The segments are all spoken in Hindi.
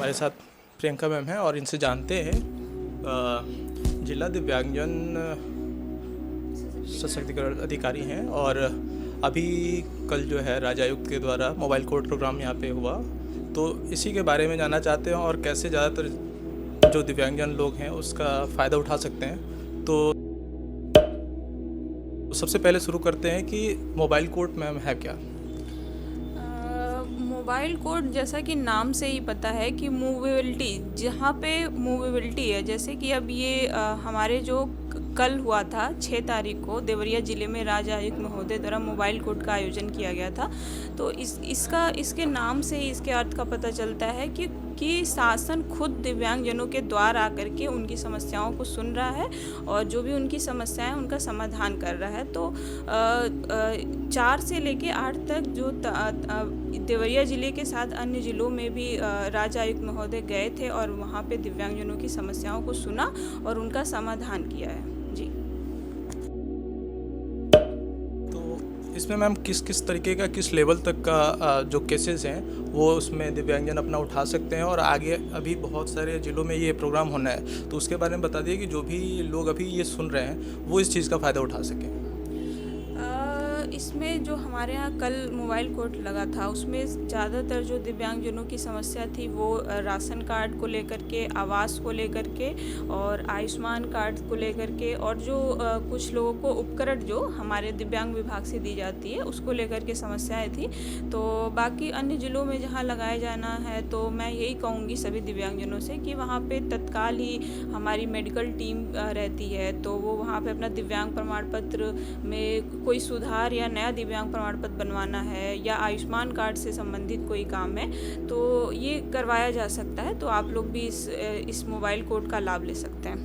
हमारे साथ प्रियंका मैम हैं और इनसे जानते हैं जिला दिव्यांगजन सशक्तिकरण अधिकारी हैं। और अभी कल जो है राज्य आयुक्त के द्वारा मोबाइल कोर्ट प्रोग्राम यहाँ पे हुआ, तो इसी के बारे में जानना चाहते हैं और कैसे ज़्यादातर जो दिव्यांगजन लोग हैं उसका फ़ायदा उठा सकते हैं। तो सबसे पहले शुरू करते हैं कि मोबाइल कोर्ट मैम है क्या? मोबाइल कोड जैसा कि नाम से ही पता है कि मूवेबिलिटी, जहाँ पे मूवेबिलिटी है, जैसे कि अब ये हमारे जो कल हुआ था 6 तारीख को देवरिया ज़िले में राज्य आयुक्त महोदय द्वारा मोबाइल कोड का आयोजन किया गया था। तो इसके नाम से ही इसके अर्थ का पता चलता है कि शासन खुद दिव्यांगजनों के द्वार आकर के उनकी समस्याओं को सुन रहा है और जो भी उनकी समस्याएं उनका समाधान कर रहा है। तो 4 से लेके 8 तक जो देवरिया ज़िले के साथ अन्य ज़िलों में भी राज्य आयुक्त महोदय गए थे और वहाँ पे दिव्यांगजनों की समस्याओं को सुना और उनका समाधान किया है। जी। तो इसमें मैम किस किस तरीके का, किस लेवल तक का जो केसेस हैं वो उसमें दिव्यांगजन अपना उठा सकते हैं, और आगे अभी बहुत सारे ज़िलों में ये प्रोग्राम होना है, तो उसके बारे में बता दिए कि जो भी लोग अभी ये सुन रहे हैं वो इस चीज़ का फ़ायदा उठा सकें। इसमें जो हमारे यहाँ कल मोबाइल कोर्ट लगा था उसमें ज़्यादातर जो दिव्यांगजनों की समस्या थी वो राशन कार्ड को लेकर के, आवास को लेकर के और आयुष्मान कार्ड को लेकर के, और जो कुछ लोगों को उपकरण जो हमारे दिव्यांग विभाग से दी जाती है उसको लेकर के समस्याएं थी। तो बाकी अन्य ज़िलों में जहाँ लगाया जाना है तो मैं यही कहूँगी सभी दिव्यांगजनों से कि वहाँ पे तत्काल ही हमारी मेडिकल टीम रहती है, तो वो वहाँ पे अपना दिव्यांग प्रमाण पत्र में कोई सुधार या नया दिव्यांग प्रमाण पत्र बनवाना है या आयुष्मान कार्ड से संबंधित कोई काम है तो ये करवाया जा सकता है। तो आप लोग भी इस मोबाइल कोड का लाभ ले सकते हैं।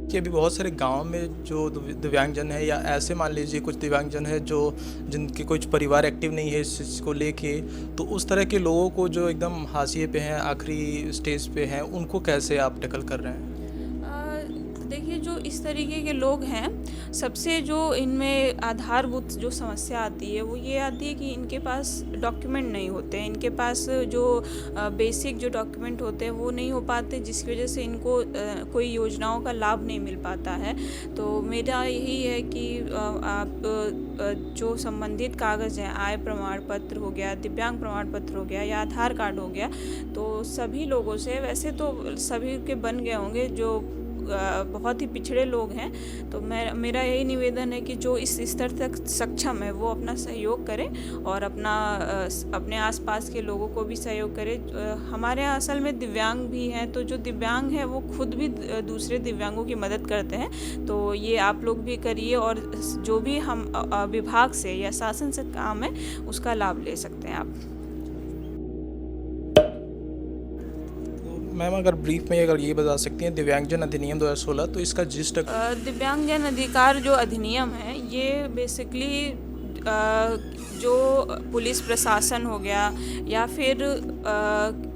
कि अभी बहुत सारे गांव में जो दिव्यांगजन है, या ऐसे मान लीजिए कुछ दिव्यांगजन है जो जिनके कुछ परिवार एक्टिव नहीं है इस चीज़ को लेके, तो उस तरह के लोगों को जो एकदम हाशिए पे हैं, आखिरी स्टेज पे हैं, उनको कैसे आप टैकल कर रहे हैं? देखिए, जो इस तरीके के लोग हैं, सबसे जो इनमें आधारभूत जो समस्या आती है वो ये आती है कि इनके पास डॉक्यूमेंट नहीं होते हैं, इनके पास जो बेसिक जो डॉक्यूमेंट होते हैं वो नहीं हो पाते, जिसकी वजह से इनको कोई योजनाओं का लाभ नहीं मिल पाता है। तो मेरा यही है कि आप जो संबंधित कागज़ हैं, आय प्रमाण पत्र हो गया, दिव्यांग प्रमाण पत्र हो गया या आधार कार्ड हो गया, तो सभी लोगों से, वैसे तो सभी के बन गए होंगे जो बहुत ही पिछड़े लोग हैं, तो मेरा यही निवेदन है कि जो इस स्तर तक सक्षम है वो अपना सहयोग करें और अपने आसपास के लोगों को भी सहयोग करें। हमारे यहाँ असल में दिव्यांग भी हैं, तो जो दिव्यांग हैं वो खुद भी दूसरे दिव्यांगों की मदद करते हैं, तो ये आप लोग भी करिए और जो भी हम विभाग से या शासन से काम है उसका लाभ ले सकते हैं आप। मैम अगर ब्रीफ में अगर ये बता सकती हैं दिव्यांगजन अधिनियम 2016, तो इसका जिस्ट दिव्यांगजन अधिकार जो अधिनियम है ये बेसिकली जो पुलिस प्रशासन हो गया या फिर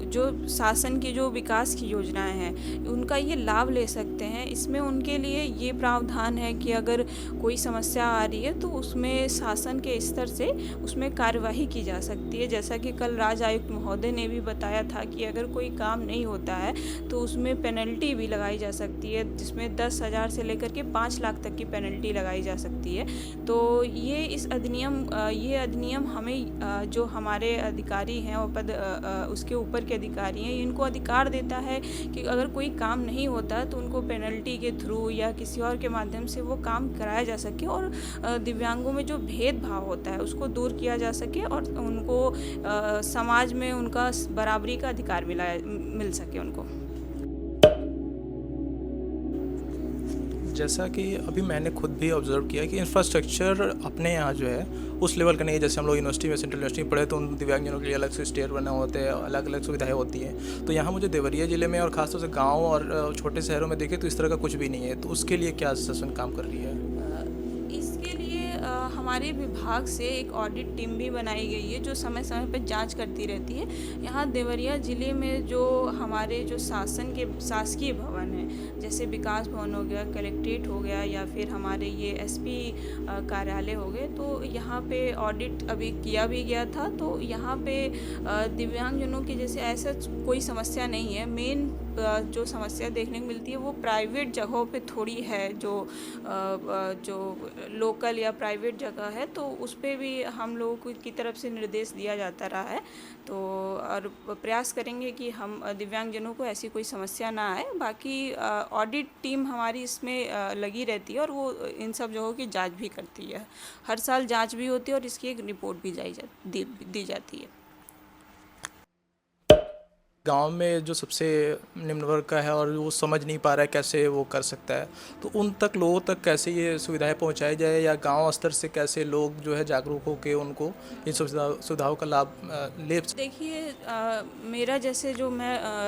जो शासन की जो विकास की योजनाएं हैं उनका ये लाभ ले सकते हैं। इसमें उनके लिए ये प्रावधान है कि अगर कोई समस्या आ रही है तो उसमें शासन के स्तर से उसमें कार्यवाही की जा सकती है। जैसा कि कल राज्य आयुक्त महोदय ने भी बताया था कि अगर कोई काम नहीं होता है तो उसमें पेनल्टी भी लगाई जा सकती है, जिसमें 10,000 से लेकर के 5 लाख तक की पेनल्टी लगाई जा सकती है। तो ये ये अधिनियम हमें जो हमारे अधिकारी हैं और पद उसके ऊपर के अधिकारी हैं, इनको अधिकार देता है कि अगर कोई काम नहीं होता तो उनको पेनल्टी के थ्रू या किसी और के माध्यम से वो काम कराया जा सके और दिव्यांगों में जो भेदभाव होता है उसको दूर किया जा सके और उनको समाज में उनका बराबरी का अधिकार मिल सके उनको। जैसा कि अभी मैंने खुद भी ऑब्जर्व किया कि इंफ्रास्ट्रक्चर अपने यहाँ जो है उस लेवल का नहीं है। जैसे हम लोग यूनिवर्सिटी में, सेंट्रल यूनिवर्सिटी में पढ़े तो उन दिव्यांगजनों के लिए अलग से स्टेयर बने होते हैं, अलग अलग सुविधाएं होती हैं। तो यहाँ मुझे देवरिया ज़िले में और ख़ासतौर से गाँव और छोटे शहरों में देखें तो इस तरह का कुछ भी नहीं है। तो उसके लिए क्या शासन काम कर रही है? इसके लिए हमारे विभाग से एक ऑडिट टीम भी बनाई गई है जो समय समय पर जांच करती रहती है। यहाँ देवरिया ज़िले में जो हमारे जो शासकीय भवन हैं, जैसे विकास भवन हो गया, कलेक्ट्रेट हो गया, या फिर हमारे ये एसपी कार्यालय हो गए, तो यहाँ पे ऑडिट अभी किया भी गया था। तो यहाँ पे दिव्यांगजनों की जैसे ऐसा कोई समस्या नहीं है। मेन जो समस्या देखने को मिलती है वो प्राइवेट जगहों पे थोड़ी है, जो लोकल या प्राइवेट जगह है, तो उस पे भी हम लोगों की तरफ से निर्देश दिया जाता रहा है। तो और प्रयास करेंगे कि हम दिव्यांगजनों को ऐसी कोई समस्या ना आए। बाकी ऑडिट टीम हमारी इसमें लगी रहती है और वो इन सब जगहों की जांच भी करती है। हर साल जांच भी होती है और इसकी एक रिपोर्ट भी दी जाती है। गांव में जो सबसे निम्न वर्ग का है और वो समझ नहीं पा रहा है कैसे वो कर सकता है, तो उन तक लोगों तक कैसे ये सुविधाएं पहुंचाई जाए, या गांव स्तर से कैसे लोग जो है जागरूक होकर उनको इन सुविधाओं का लाभ ले। देखिए, मेरा जैसे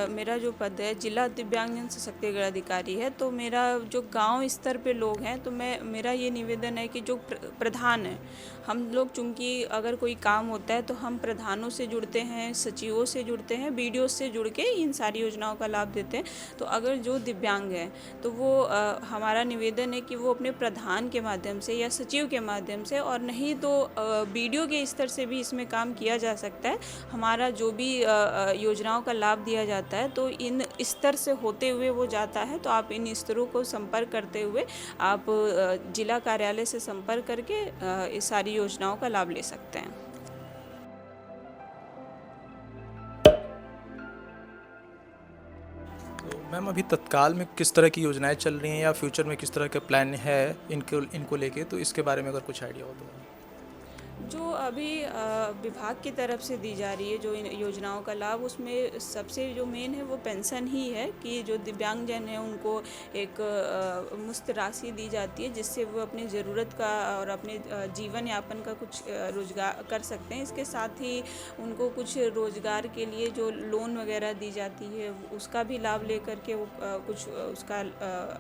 मेरा जो पद है जिला दिव्यांगजन सशक्तिकरण अधिकारी है, तो मेरा जो गांव स्तर पे लोग हैं, तो मेरा ये निवेदन है कि जो प्रधान है, हम लोग चूँकि अगर कोई काम होता है तो हम प्रधानों से जुड़ते हैं, सचिवों से जुड़ते हैं, बीडीओ से जुड़ के इन सारी योजनाओं का लाभ देते हैं। तो अगर जो दिव्यांग है तो वो हमारा निवेदन है कि वो अपने प्रधान के माध्यम से या सचिव के माध्यम से, और नहीं तो बीडीओ के स्तर से भी इसमें काम किया जा सकता है। हमारा जो भी योजनाओं का लाभ दिया जाता है तो इन स्तर से होते हुए वो जाता है। तो आप इन स्तरों को संपर्क करते हुए आप जिला कार्यालय से संपर्क करके इस सारी योजनाओं का लाभ ले सकते हैं। तो मैम, अभी तत्काल में किस तरह की योजनाएं चल रही हैं या फ्यूचर में किस तरह के प्लान है इनको लेके, तो इसके बारे में अगर कुछ आइडिया हो तो। जो अभी विभाग की तरफ से दी जा रही है जो इन योजनाओं का लाभ, उसमें सबसे जो मेन है वो पेंशन ही है कि जो दिव्यांगजन हैं उनको एक मुफ्त राशि दी जाती है, जिससे वो अपनी ज़रूरत का और अपने जीवन यापन का कुछ रोजगार कर सकते हैं। इसके साथ ही उनको कुछ रोजगार के लिए जो लोन वगैरह दी जाती है उसका भी लाभ लेकर के वो कुछ उसका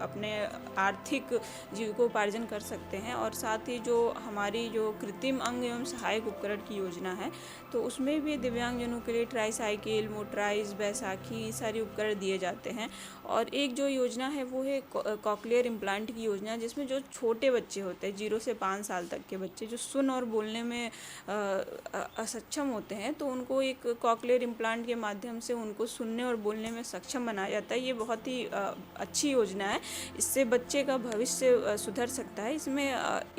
अपने आर्थिक जीविकोपार्जन कर सकते हैं। और साथ ही जो हमारी जो कृत्रिम अंग एवं सहायक उपकरण की योजना है, तो उसमें भी दिव्यांगजनों के लिए ट्राईसाइकिल, मोटराइज, बैसाखी सारी उपकरण दिए जाते हैं। और एक जो योजना है वो है कॉकलियर इम्प्लांट की योजना, जिसमें जो छोटे बच्चे होते हैं 0 से 5 साल तक के बच्चे जो सुन और बोलने में असक्षम होते हैं, तो उनको एक कॉकलियर इम्प्लांट के माध्यम से उनको सुनने और बोलने में सक्षम बनाया जाता है। ये बहुत ही अच्छी योजना है, इससे बच्चे का भविष्य सुधर सकता है। इसमें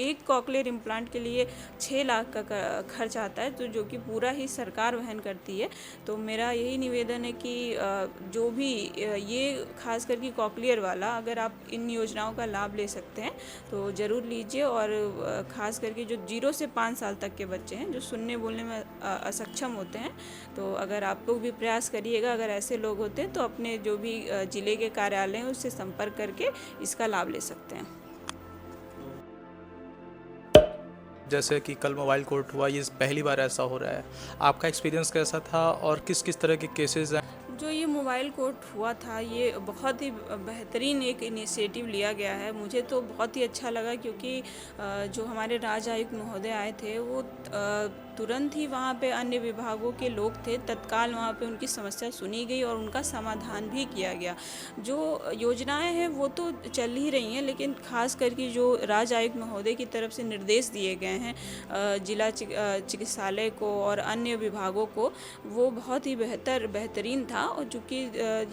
एक कॉकलियर इम्प्लांट के लिए 6 लाख का खर्च आता है, तो जो कि पूरा ही सरकार वहन करती है। तो मेरा यही निवेदन है कि जो भी ये खास करके कॉकलियर वाला, अगर आप इन योजनाओं का लाभ ले सकते हैं तो ज़रूर लीजिए। और ख़ास करके जो 0 से 5 साल तक के बच्चे हैं जो सुनने बोलने में असक्षम होते हैं, तो अगर आप लोग भी प्रयास करिएगा, अगर ऐसे लोग होते हैं तो अपने जो भी ज़िले के कार्यालय हैं उससे संपर्क करके इसका लाभ ले सकते हैं। जैसे कि कल मोबाइल कोर्ट हुआ, ये पहली बार ऐसा हो रहा है, आपका एक्सपीरियंस कैसा था और किस किस तरह के केसेस हैं? जो ये मोबाइल कोर्ट हुआ था ये बहुत ही बेहतरीन एक इनिशिएटिव लिया गया है। मुझे तो बहुत ही अच्छा लगा, क्योंकि जो हमारे राज्य आयुक्त महोदय आए थे वो तुरंत ही वहाँ पे अन्य विभागों के लोग थे, तत्काल वहाँ पे उनकी समस्या सुनी गई और उनका समाधान भी किया गया। जो योजनाएं हैं वो तो चल ही रही हैं, लेकिन खास करके जो राज्य आयुक्त महोदय की तरफ से निर्देश दिए गए हैं जिला चिकित्सालय को और अन्य विभागों को, वो बहुत ही बेहतरीन था। और चूँकि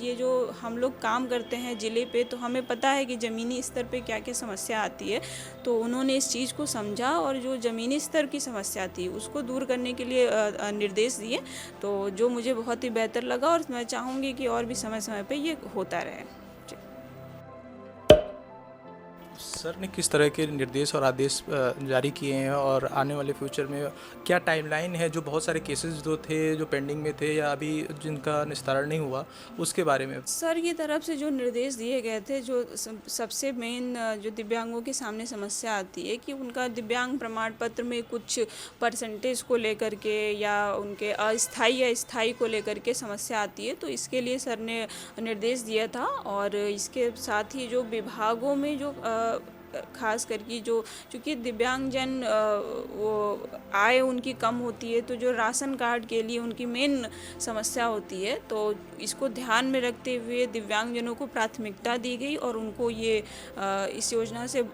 ये जो हम लोग काम करते हैं ज़िले पे, तो हमें पता है कि ज़मीनी स्तर पे क्या क्या समस्या आती है, तो उन्होंने इस चीज़ को समझा और जो ज़मीनी स्तर की समस्या थी उसको दूर करने के लिए निर्देश दिए, तो जो मुझे बहुत ही बेहतर लगा। और मैं चाहूँगी कि और भी समय समय पे ये होता रहे। सर ने किस तरह के निर्देश और आदेश जारी किए हैं, और आने वाले फ्यूचर में क्या टाइमलाइन है? जो बहुत सारे केसेस जो थे जो पेंडिंग में थे या अभी जिनका निस्तारण नहीं हुआ, उसके बारे में सर की तरफ से जो निर्देश दिए गए थे, जो सबसे मेन जो दिव्यांगों के सामने समस्या आती है कि उनका दिव्यांग प्रमाण पत्र में कुछ परसेंटेज को लेकर के या उनके अस्थायी या स्थायी को लेकर के समस्या आती है, तो इसके लिए सर ने निर्देश दिया था। और इसके साथ ही जो विभागों में जो खास करके जो चूँकि दिव्यांगजन वो आय उनकी कम होती है, तो जो राशन कार्ड के लिए उनकी मेन समस्या होती है, तो इसको ध्यान में रखते हुए दिव्यांगजनों को प्राथमिकता दी गई और उनको ये इस योजना से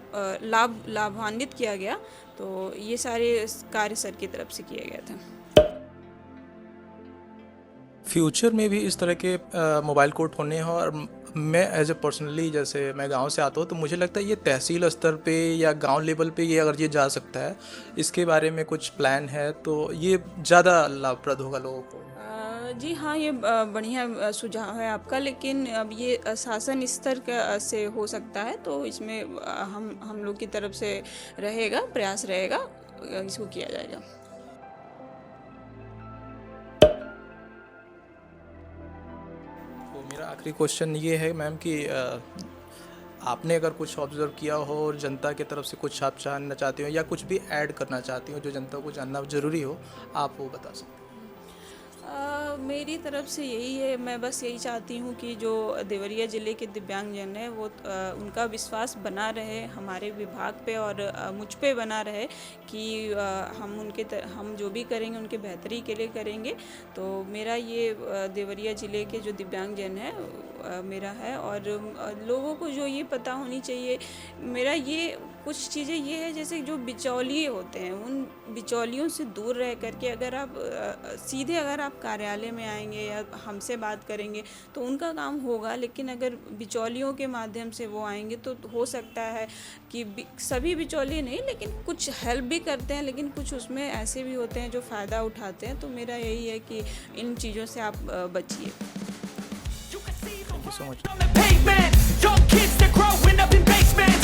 लाभान्वित किया गया। तो ये सारे कार्य सर की तरफ से किया गया था। फ्यूचर में भी इस तरह के मोबाइल कोर्ट होने हैं, और मैं एज ए पर्सनली, जैसे मैं गांव से आता हूँ, तो मुझे लगता है ये तहसील स्तर पे या गांव लेवल पे ये अगर ये जा सकता है, इसके बारे में कुछ प्लान है तो ये ज़्यादा लाभप्रद होगा लोगों को। जी हाँ, ये बढ़िया सुझाव है आपका, लेकिन अब ये शासन स्तर का से हो सकता है, तो इसमें हम लोग की तरफ से रहेगा, प्रयास रहेगा, इसको किया जाएगा। तो मेरा आखिरी क्वेश्चन ये है मैम कि आपने अगर कुछ ऑब्जर्व किया हो और जनता की तरफ से कुछ आप जानना चाहती हो या कुछ भी ऐड करना चाहती हो जो जनता को जानना ज़रूरी हो, आप वो बता सकते हैं। मेरी तरफ से यही है, मैं बस यही चाहती हूँ कि जो देवरिया ज़िले के दिव्यांगजन हैं वो उनका विश्वास बना रहे हमारे विभाग पे और मुझ पे बना रहे कि हम जो भी करेंगे उनके बेहतरी के लिए करेंगे। तो मेरा ये देवरिया ज़िले के जो दिव्यांगजन हैं मेरा है, और लोगों को जो ये पता होनी चाहिए, मेरा ये कुछ चीज़ें ये है, जैसे जो बिचौलिए होते हैं उन बिचौलियों से दूर रह करके अगर आप सीधे अगर आप कार्यालय में आएंगे या हमसे बात करेंगे तो उनका काम होगा, लेकिन अगर बिचौलियों के माध्यम से वो आएंगे तो हो सकता है कि सभी बिचौलिए नहीं, लेकिन कुछ हेल्प भी करते हैं, लेकिन कुछ उसमें ऐसे भी होते हैं जो फ़ायदा उठाते हैं। तो मेरा यही है कि इन चीज़ों से आप बचिए। Thank you so much. On the pavement, young kids, they're growing up in basements.